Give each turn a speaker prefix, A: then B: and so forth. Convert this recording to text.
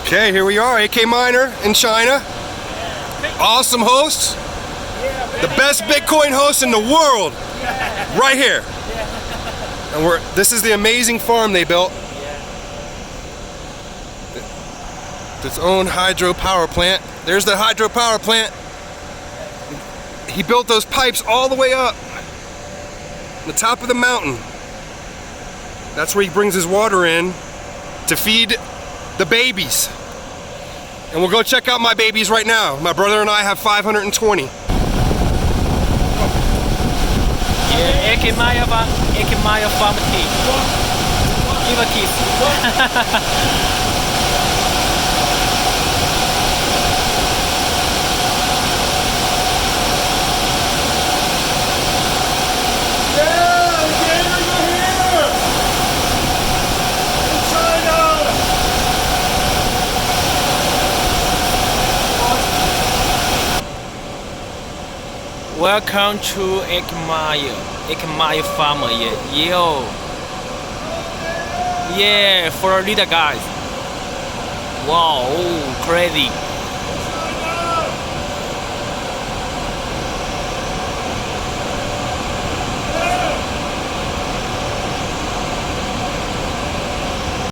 A: Okay, here we are, AK Miner in China. Awesome hosts. The best Bitcoin host in the world. Right here. And this is the amazing farm they built. Its own hydro power plant. There's the hydro power plant. He built those pipes all the way up on the top of the mountain. That's where he brings his water in to feed the babies. And we'll go check out my babies right now. My brother and I have 520.
B: Yeah, AK Maya farm tea. Give a kiss. Welcome to AK Maya farmer. Yo. Yeah, for a leader guys. Wow, crazy.